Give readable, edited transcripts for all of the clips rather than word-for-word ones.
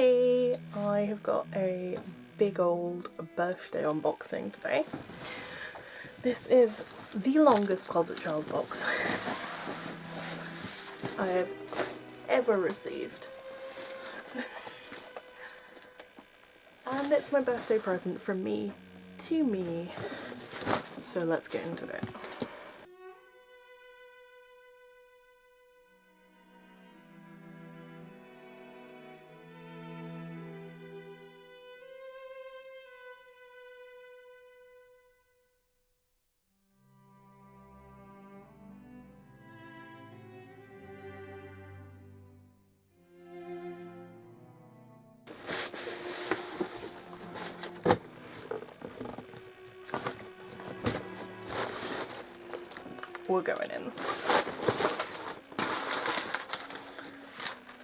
Hey, I have got a big old birthday unboxing today. This is the longest Closet Child box I have ever received. And it's my birthday present from me to me. So let's get into it. We're going in.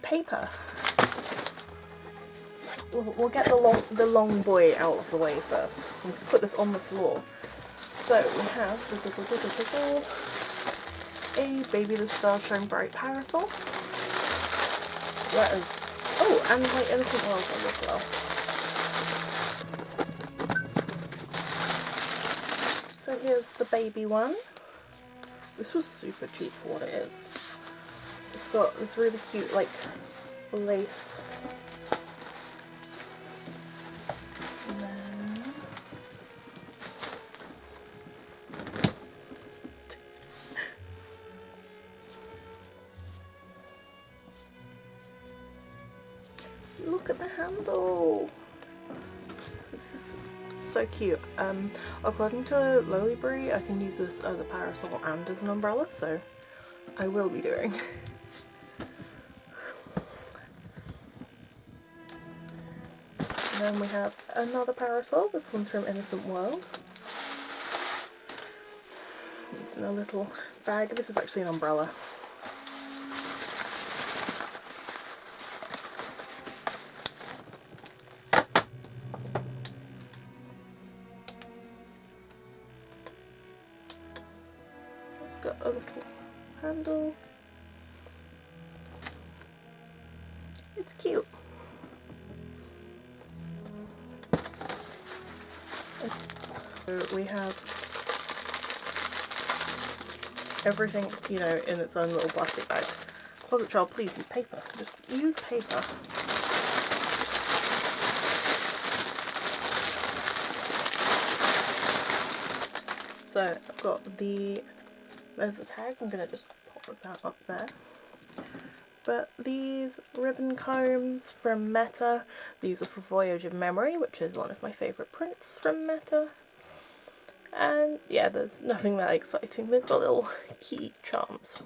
Paper. We'll get the long boy out of the way first. We'll put this on the floor. So we have a Baby the Star Shine Bright parasol. That is, oh, and my Innocent World one as well. So here's the baby one. This was super cheap for what it is. It's got this really cute, like, lace. And then look at the handle. This is so cute. According to Lollyberry, I can use this as a parasol and as an umbrella, so I will be doing. And then we have another parasol. This one's from Innocent World. It's in a little bag. This is actually an umbrella. It's got a little handle. It's cute. So we have everything, you know, in its own little plastic bag. Closet Child, please use paper. Just use paper. So I've got there's the tag. I'm going to just pop that up there. But these ribbon combs from Meta, these are for Voyage of Memory, which is one of my favourite prints from Meta. And yeah, there's nothing that exciting. They've got little key charms.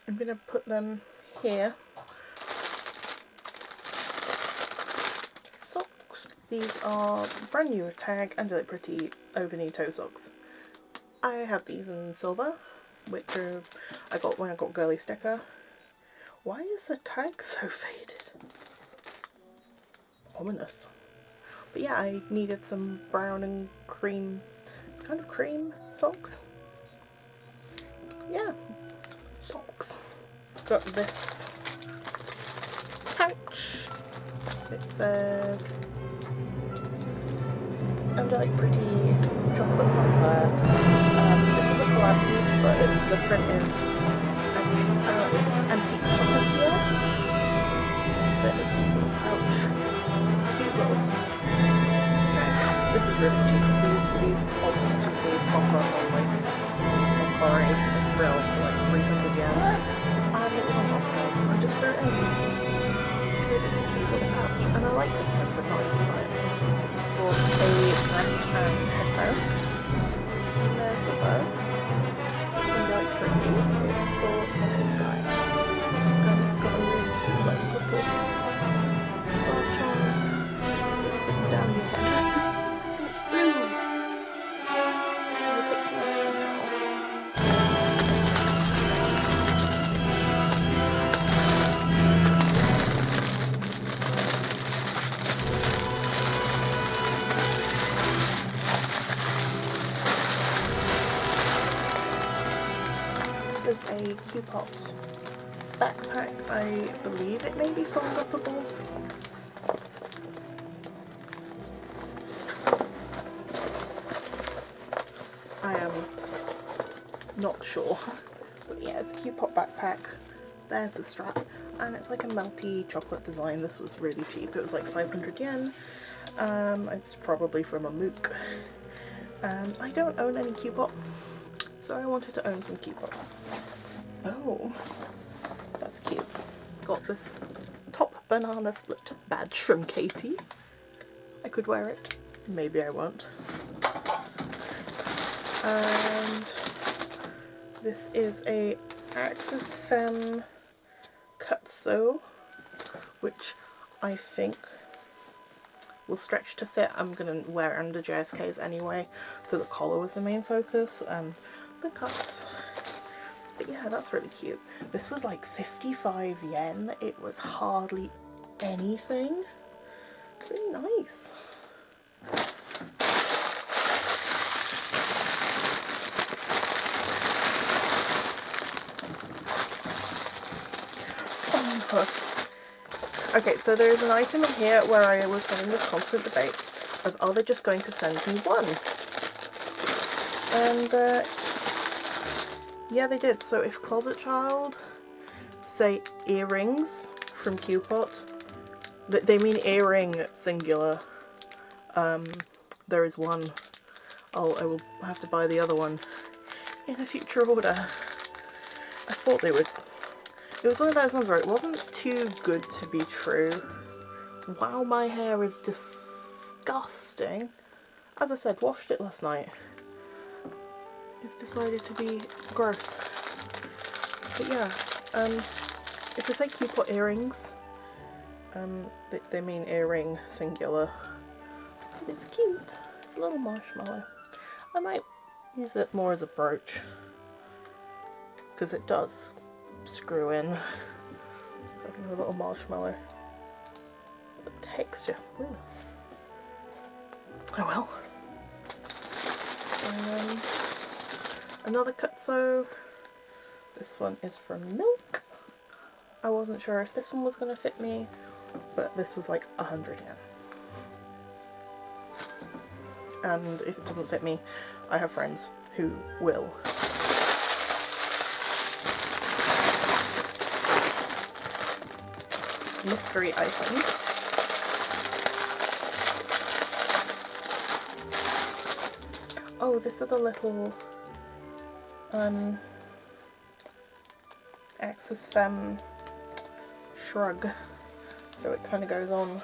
I'm going to put them here. Socks. These are brand new with tag and really pretty over-knee toe socks. I have these in silver, which I got when I got Girly Sticker. Why is the tag so faded? Ominous. But yeah, I needed some brown and cream, it's kind of cream socks. Yeah, socks. Got this pouch. It says, under like pretty chocolate vampire. This was a collab piece, but the print is antique chocolate here. It's just a little pouch. Cute little. This is really cheap. These constantly pop up on like Mercari and Frill for like 300 yen. And it was on Oscar, so I just threw it in. Because it's a cute little pouch. And I like this pen, but not if you buy it. For a dress and headbow. And there's the bow. It's really pretty. It's for Mocha Sky. And it's got a really cute like purple star charm that sits down your head. And it's blue! I'll take you off now. This is a Q-Pot backpack. I believe it may be fold-upable. I am not sure. But yeah, it's a cute pop backpack. There's the strap. And it's like a melty chocolate design. This was really cheap. It was like 500 yen. It's probably from a MOOC. I don't own any Q-pop, so I wanted to own some Q-pop. Oh, that's cute. Got this top banana split badge from Katie. I could wear it. Maybe I won't. And this is a Axis Femme Cutso, which I think will stretch to fit. I'm going to wear it under JSKs anyway, so the collar was the main focus and the cuffs. But yeah, that's really cute. This was like 55 yen. It was hardly anything. It's really nice. Okay, so there's an item in here where I was having this constant debate of, are they just going to send me one? And yeah, they did. So if Closet Child say earrings from Q-Pot, they mean earring singular. There is one. I will have to buy the other one in a future order. I thought they would. It was one of those ones where it wasn't too good to be true. Wow, my hair is disgusting. As I said, washed it last night. It's decided to be gross. But yeah, if they say Q-Pot earrings, they mean earring singular. But it's cute. It's a little marshmallow. I might use it more as a brooch, because it does screw in. So I can have a little marshmallow. The texture. Ooh. Oh well. Another Cutso. This one is from Milk. I wasn't sure if this one was going to fit me, but this was like 100 yen. And if it doesn't fit me, I have friends who will. Mystery item. Oh, this is a little Axis Femme shrug, so it kind of goes on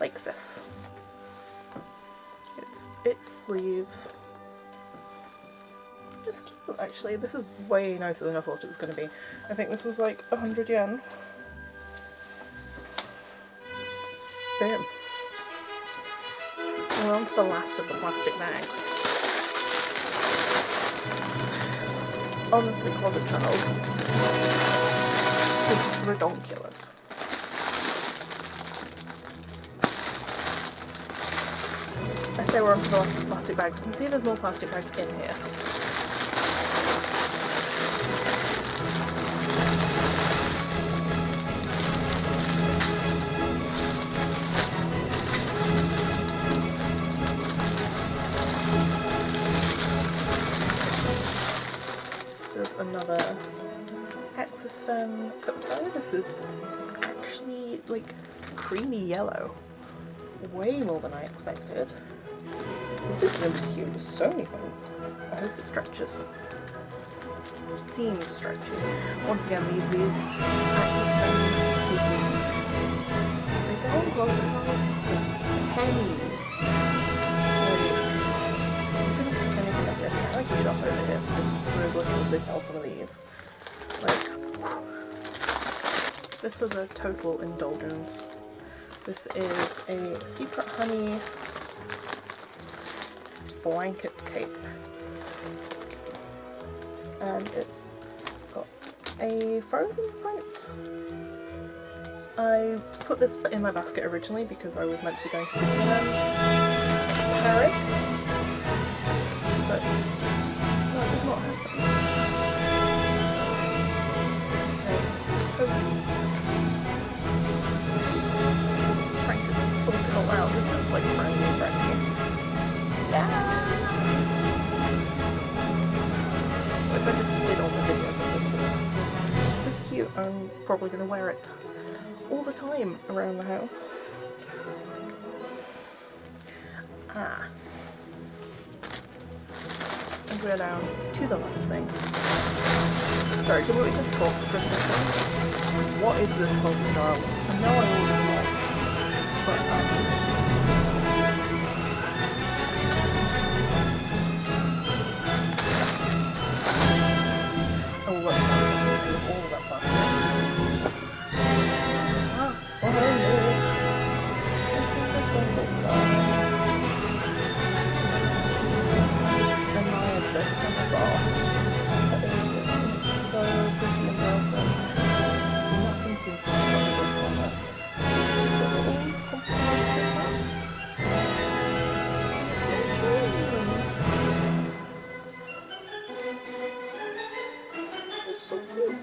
like this. It's sleeves. It's cute actually. This is way nicer than I thought it was going to be. I think this was like 100 yen. Boom. We're on to the last of the plastic bags. Honestly, Closet Child, this is redonkulous. I say we're on to the last of the plastic bags. You can see there's more plastic bags in here. Another Axis Femme Cutso. This is actually like creamy yellow. Way more than I expected. This is really cute. There's so many things. I hope it stretches. It seems stretchy. Once again, these Axis Femme pieces, they don't go for pennies. I can shop over here for as little as they sell some of these. Like, this was a total indulgence. This is a Secret Honey blanket cape. And it's got a frozen print. I put this in my basket originally because I was meant to be going to Disneyland Paris. but that did not happen. Cozy. Trying to sort it all out. This is like brand new. Yeah! What if I just did all the videos of this video? This is cute. I'm probably going to wear it all the time around the house. And we're down to the last thing. Sorry, can we just talk for a second? What is this closet style? I know I ordered more, but oh, what sounds like we do all that plastic. Oh no! This from above. It's so pretty in person. Nothing seems to be possible from this. It's got all concentrated maps. It's not true. It's so cute.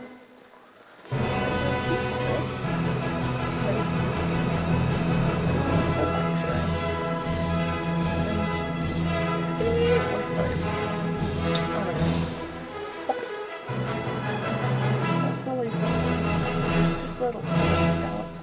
Little scallops.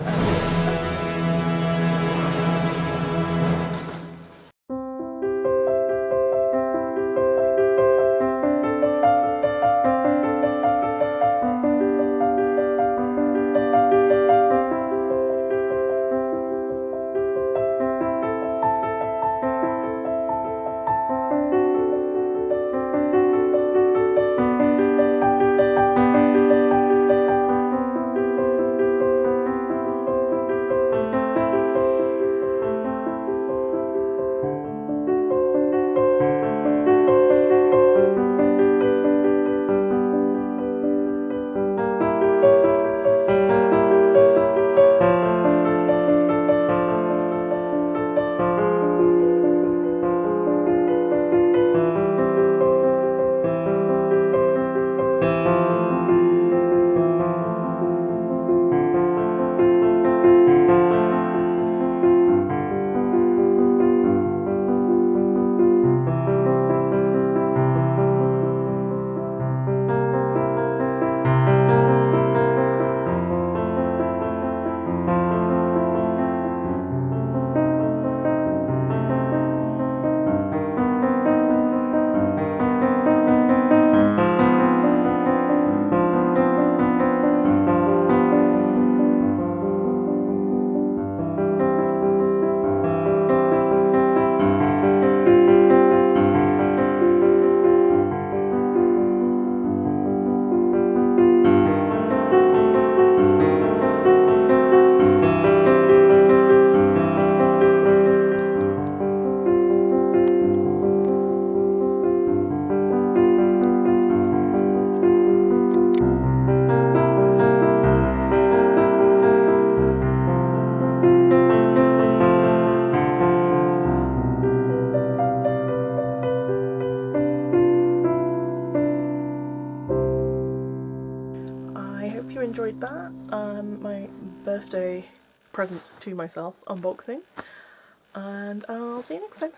You enjoyed that, my birthday present to myself unboxing, and I'll see you next time.